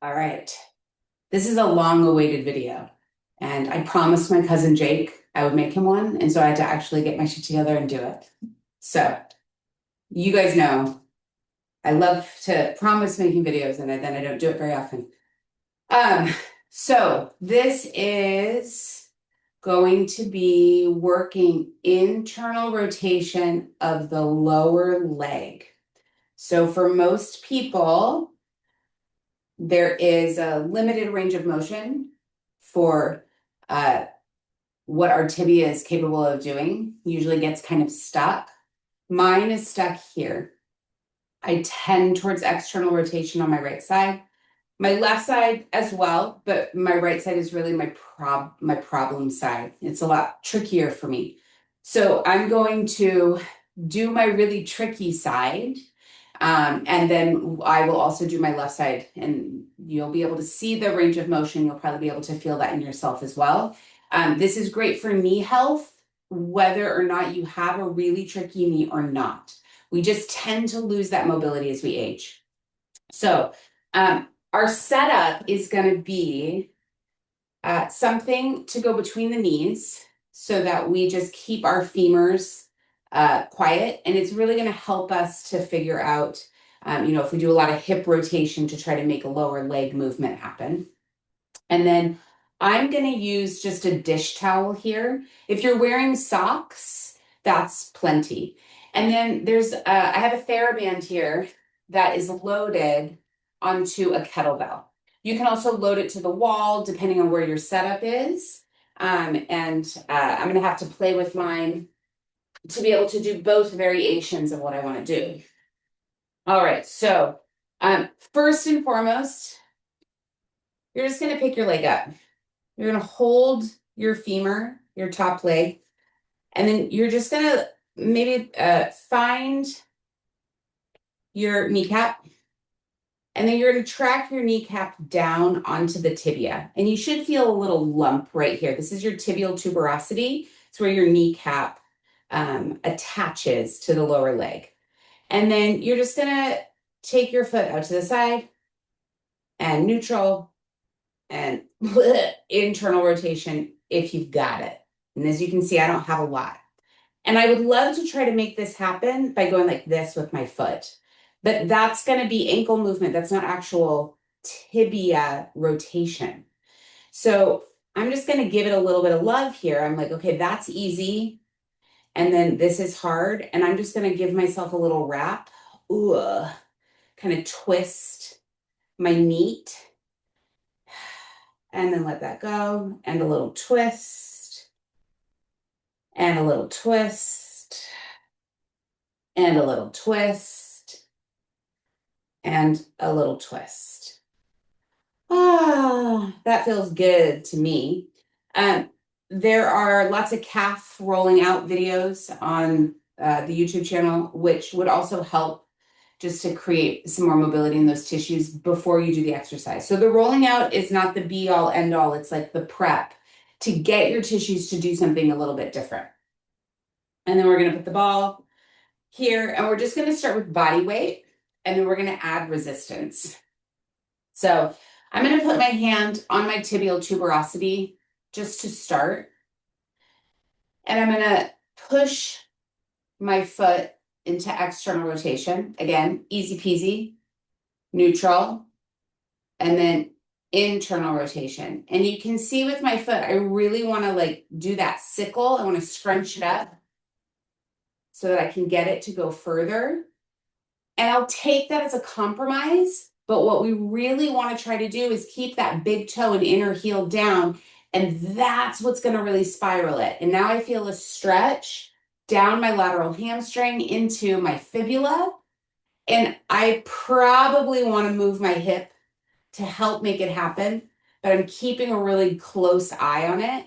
All right. This is a long-awaited video, and I promised my cousin Jake I would make him one, and so I had to actually get my shit together and do it. So, you guys know I love to promise making videos, and then I don't do it very often. Um, so this is going to be working internal rotation of the lower leg. So for most people, there is a limited range of motion for uh, what our tibia is capable of doing. Usually gets kind of stuck. Mine is stuck here. I tend towards external rotation on my right side. My left side as well, but my right side is really my problem side. It's a lot trickier for me. So I'm going to do my really tricky side. And then I will also do my left side, and you'll be able to see the range of motion. You'll probably be able to feel that in yourself as well. This is great for knee health, whether or not you have a really tricky knee or not. We just tend to lose that mobility as we age. So, our setup is going to be something to go between the knees so that we just keep our femurs quiet. And it's really going to help us to figure out, if we do a lot of hip rotation to try to make a lower leg movement happen. And then I'm going to use just a dish towel here. If you're wearing socks, that's plenty. And then I have a TheraBand here that is loaded onto a kettlebell. You can also load it to the wall depending on where your setup is. I'm going to have to play with mine to be able to do both variations of what I want to do. All right, so first and foremost, you're just going to pick your leg up. You're going to hold your femur, your top leg, and then you're just going to maybe find your kneecap, and then you're going to track your kneecap down onto the tibia. And you should feel a little lump right here. This is your tibial tuberosity. It's where your kneecap attaches to the lower leg. And then you're just going to take your foot out to the side and neutral and internal rotation if you've got it. And as you can see, I don't have a lot. And I would love to try to make this happen by going like this with my foot. But that's going to be ankle movement. That's not actual tibia rotation. So I'm just going to give it a little bit of love here. I'm like, okay, that's easy. And then this is hard. And I'm just going to give myself a little wrap. Ooh, kind of twist my meat. And then let that go. And a little twist. And a little twist. And a little twist. And a little twist. Ah, that feels good to me. Um, there are lots of calf rolling out videos on the YouTube channel, which would also help just to create some more mobility in those tissues before you do the exercise. So the rolling out is not the be all end all. It's like the prep to get your tissues to do something a little bit different. And then we're going to put the ball here, and we're just going to start with body weight, and then we're going to add resistance. So I'm going to put my hand on my tibial tuberosity just to start. And I'm going to push my foot into external rotation. Again, easy peasy, neutral, and then internal rotation. And you can see with my foot, I really want to like do that sickle. I want to scrunch it up so that I can get it to go further. And I'll take that as a compromise. But what we really want to try to do is keep that big toe and inner heel down. And that's what's going to really spiral it. And now I feel a stretch down my lateral hamstring into my fibula. And I probably want to move my hip to help make it happen. But I'm keeping a really close eye on it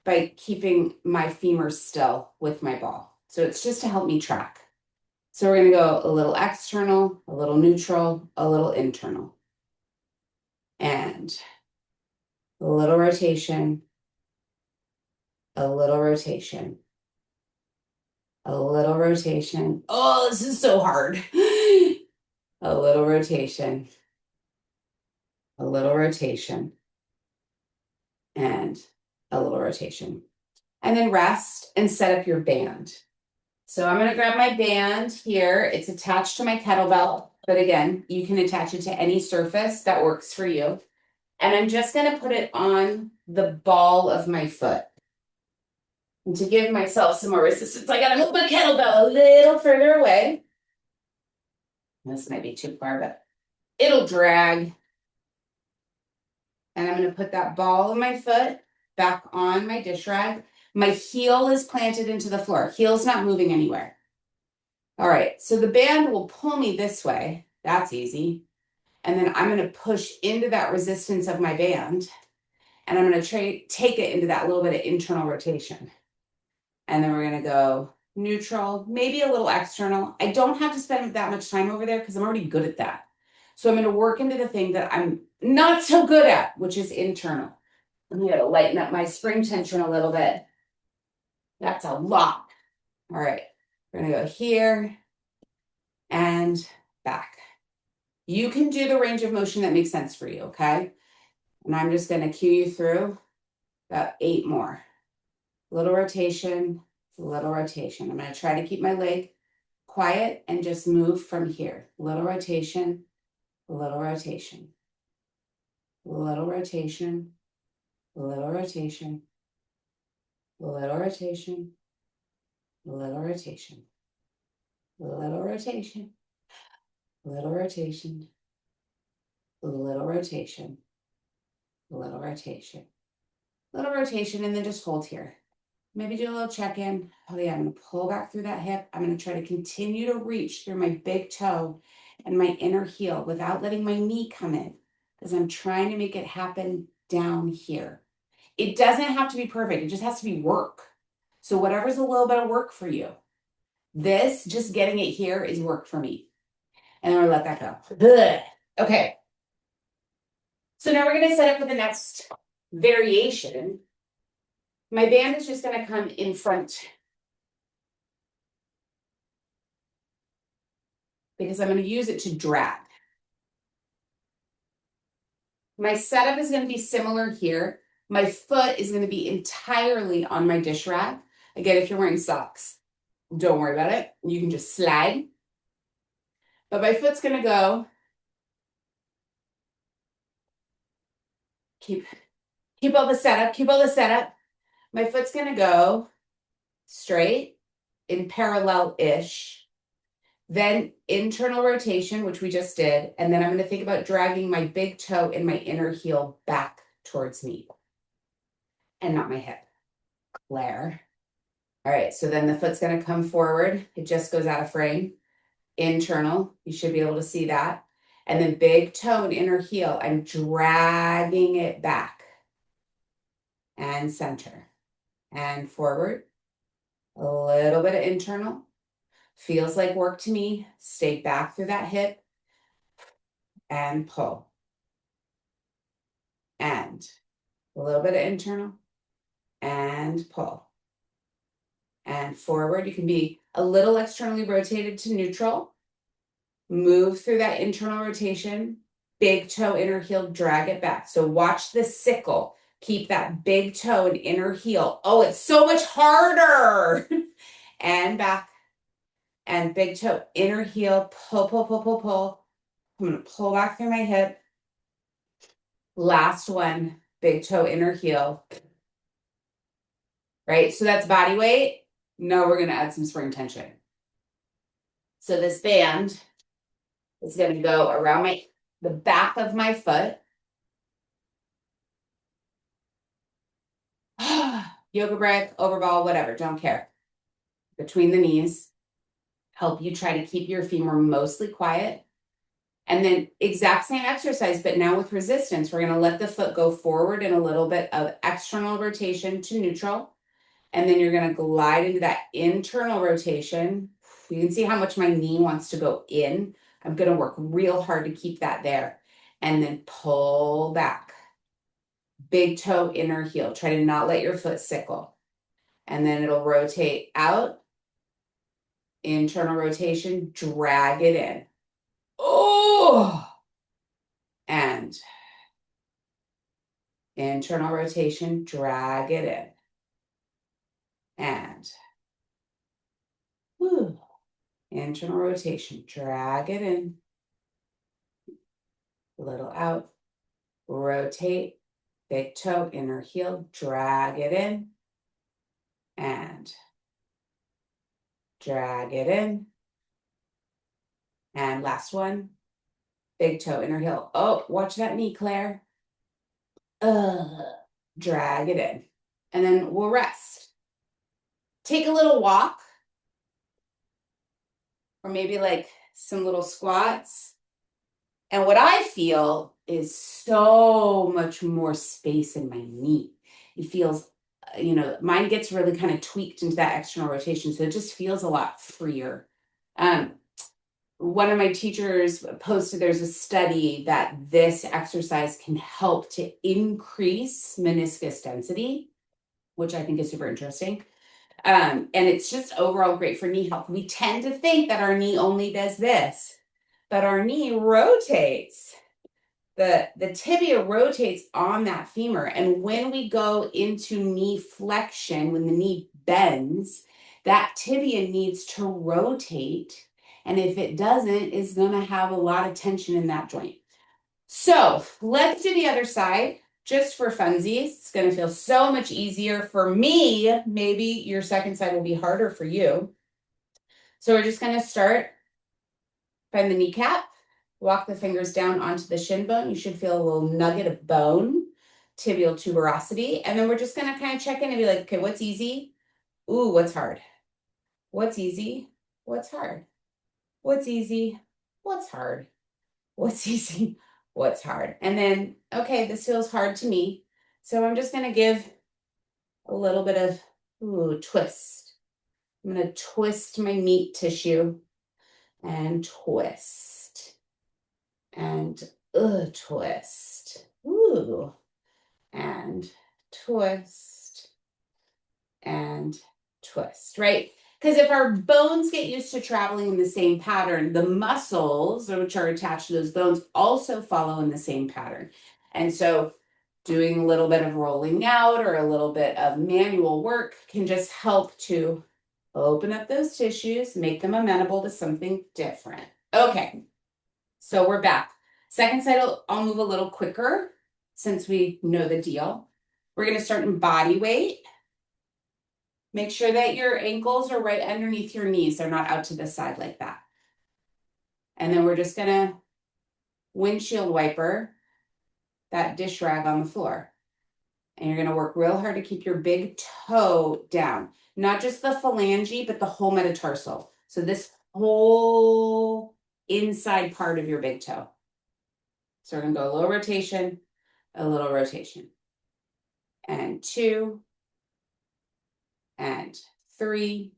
by keeping my femur still with my ball. So it's just to help me track. So we're going to go a little external, a little neutral, a little internal. And a little rotation, a little rotation, a little rotation. Oh, this is so hard. A little rotation, a little rotation, and a little rotation. And then rest and set up your band. So I'm going to grab my band here. It's attached to my kettlebell, but again, you can attach it to any surface that works for you. And I'm just going to put it on the ball of my foot. And to give myself some more resistance, I got to move my kettlebell a little further away. This might be too far, but it'll drag. And I'm going to put that ball of my foot back on my dish rag. My heel is planted into the floor. Heel's not moving anywhere. All right, so the band will pull me this way. That's easy. And then I'm going to push into that resistance of my band. And I'm going to take it into that little bit of internal rotation. And then we're going to go neutral, maybe a little external. I don't have to spend that much time over there because I'm already good at that. So I'm going to work into the thing that I'm not so good at, which is internal. I'm going to lighten up my spring tension a little bit. That's a lot. All right, we're going to go here and back. You can do the range of motion that makes sense for you, okay? And I'm just going to cue you through about 8 more. Little rotation, little rotation. I'm going to try to keep my leg quiet and just move from here. Little rotation, little rotation, little rotation, little rotation, little rotation, little rotation, little rotation, little rotation, little rotation, little rotation, little rotation, and then just hold here. Maybe do a little check-in. Oh yeah, I'm going to pull back through that hip. I'm going to try to continue to reach through my big toe and my inner heel without letting my knee come in, because I'm trying to make it happen down here. It doesn't have to be perfect. It just has to be work. So whatever's a little bit of work for you. This, just getting it here, is work for me. And then we'll let that go. Ugh. Okay. So now we're going to set up for the next variation. My band is just going to come in front because I'm going to use it to drag. My setup is going to be similar here. My foot is going to be entirely on my dish rack. Again, if you're wearing socks, don't worry about it. You can just slide. But my foot's going to go. Keep all the setup. Keep all the setup. My foot's going to go straight in parallel-ish. Then internal rotation, which we just did. And then I'm going to think about dragging my big toe and my inner heel back towards me. And not my hip. Claire. All right, so then the foot's going to come forward. It just goes out of frame. Internal, you should be able to see that. And then big toe and inner heel, I'm dragging it back. And center. And forward. A little bit of internal. Feels like work to me. Stay back through that hip. And pull. And a little bit of internal. And pull. And forward. You can be a little externally rotated to neutral. Move through that internal rotation. Big toe, inner heel, drag it back. So watch the sickle. Keep that big toe and inner heel. Oh, it's so much harder. And back. And big toe, inner heel, pull, pull, pull, pull, pull. I'm going to pull back through my hip. Last one, big toe, inner heel. Right? So that's body weight. Now we're going to add some spring tension. So this band is going to go around the back of my foot. Yoga brick, overball, whatever, don't care. Between the knees. Help you try to keep your femur mostly quiet. And then exact same exercise, but now with resistance, we're going to let the foot go forward in a little bit of external rotation to neutral. And then you're going to glide into that internal rotation. You can see how much my knee wants to go in. I'm going to work real hard to keep that there. And then pull back. Big toe, inner heel. Try to not let your foot sickle. And then it'll rotate out. Internal rotation, drag it in. Oh! And internal rotation, drag it in. And whew, internal rotation, drag it in. Little out, rotate, big toe, inner heel, drag it in. And drag it in. And last one, big toe, inner heel. Oh, watch that knee, Claire. Drag it in. And then we'll rest. Take a little walk, or maybe like some little squats. And what I feel is so much more space in my knee. It feels, mine gets really kind of tweaked into that external rotation. So it just feels a lot freer. One of my teachers posted there's a study that this exercise can help to increase meniscus density, which I think is super interesting. And it's just overall great for knee health. We tend to think that our knee only does this, but our knee rotates. The tibia rotates on that femur. And when we go into knee flexion, when the knee bends, that tibia needs to rotate. And if it doesn't, it's going to have a lot of tension in that joint. So let's do the other side just for funsies. It's going to feel so much easier for me. Maybe your second side will be harder for you. So we're just going to start from the kneecap. Walk the fingers down onto the shin bone. You should feel a little nugget of bone, tibial tuberosity. And then we're just going to kind of check in and be like, okay, what's easy? Ooh, what's hard? What's easy? What's hard? What's easy? What's hard? What's easy? What's hard? And then, okay, this feels hard to me. So I'm just going to give a little bit of twist. I'm going to twist my meat tissue and twist. And twist. Ooh. And twist. And twist, right? Because if our bones get used to traveling in the same pattern, the muscles, which are attached to those bones, also follow in the same pattern. And so doing a little bit of rolling out or a little bit of manual work can just help to open up those tissues, make them amenable to something different. Okay, so we're back. Second side, I'll move a little quicker since we know the deal. We're going to start in body weight. Make sure that your ankles are right underneath your knees. They're not out to the side like that. And then we're just going to windshield wiper that dish rag on the floor. And you're going to work real hard to keep your big toe down. Not just the phalange, but the whole metatarsal. So this whole inside part of your big toe. So we're going to go a little rotation, a little rotation. And 2, and 3,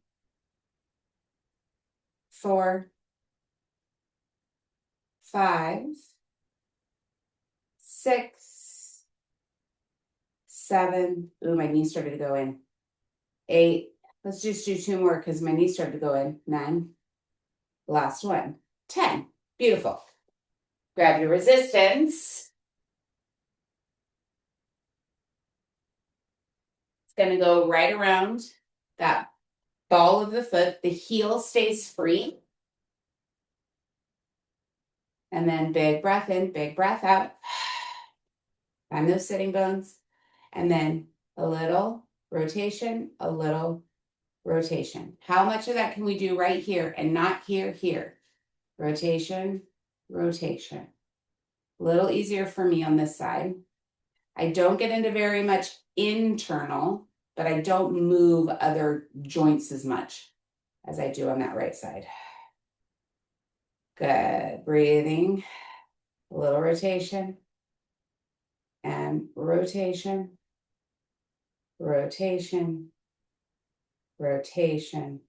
4, 5, 6, 7. Ooh, my knee started to go in. 8. Let's just do 2 more because my knee started to go in. 9. Last one. 10. Beautiful. Grab your resistance. It's going to go right around that ball of the foot. The heel stays free. And then big breath in, big breath out. Find those sitting bones. And then a little rotation, a little rotation. How much of that can we do right here and not here, here? Rotation, rotation. A little easier for me on this side. I don't get into very much internal, but I don't move other joints as much as I do on that right side. Good. Breathing. A little rotation. And rotation. Rotation. Rotation.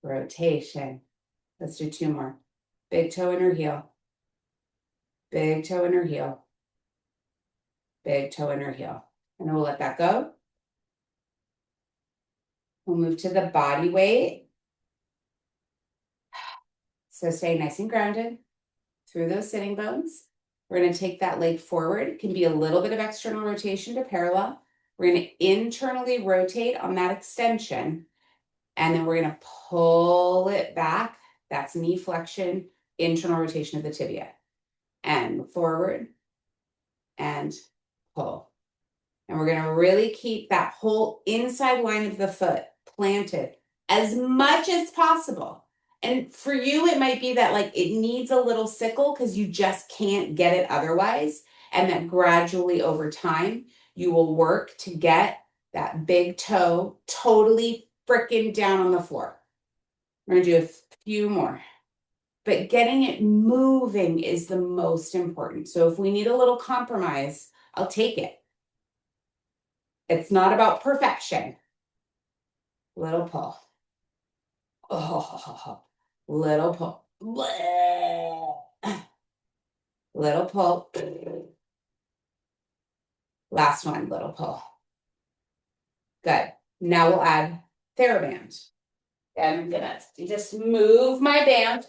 Rotation. Let's do 2 more. Big toe inner heel. Big toe inner heel. Big toe inner heel. And then we'll let that go. We'll move to the body weight. So stay nice and grounded through those sitting bones. We're going to take that leg forward. It can be a little bit of external rotation to parallel. We're going to internally rotate on that extension, and then we're going to pull it back. That's knee flexion, internal rotation of the tibia. And forward and pull. And we're going to really keep that whole inside line of the foot planted as much as possible. And for you, it might be that like it needs a little sickle because you just can't get it otherwise. And that gradually over time, you will work to get that big toe totally freaking down on the floor. We're going to do a few more. But getting it moving is the most important. So if we need a little compromise, I'll take it. It's not about perfection. Little pull. Oh, little pull. Little pull. Last one, little pull. Good. Now we'll add TheraBand. And I'm gonna just move my band.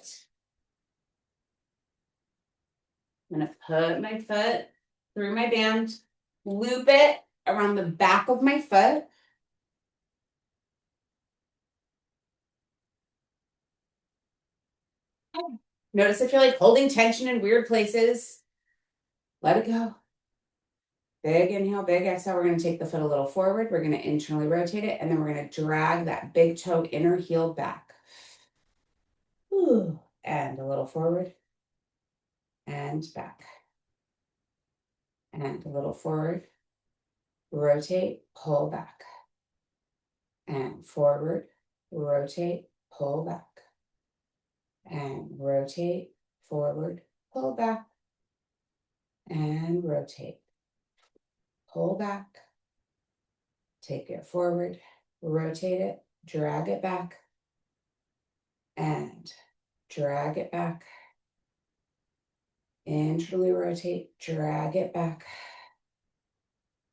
I'm gonna put my foot through my band, loop it around the back of my foot. Notice if you're like holding tension in weird places. Let it go. Big inhale, big exhale. We're going to take the foot a little forward. We're going to internally rotate it, and then we're going to drag that big toe inner heel back. Ooh. And a little forward and back. And a little forward. Rotate, pull back. And forward, rotate, pull back. And rotate, forward, pull back. And rotate. Pull back. Take it forward, rotate it, drag it back, and drag it back. Internally rotate, drag it back.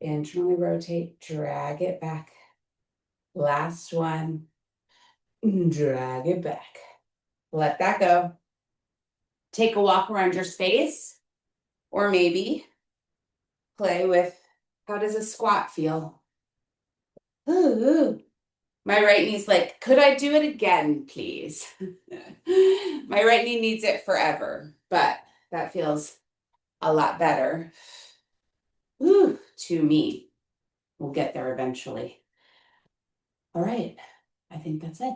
Internally rotate, drag it back. Last one, drag it back. Let that go. Take a walk around your space, or maybe play with how does a squat feel? Ooh. My right knee's like, could I do it again, please? My right knee needs it forever, but that feels a lot better. Ooh, to me. We'll get there eventually. All right, I think that's it.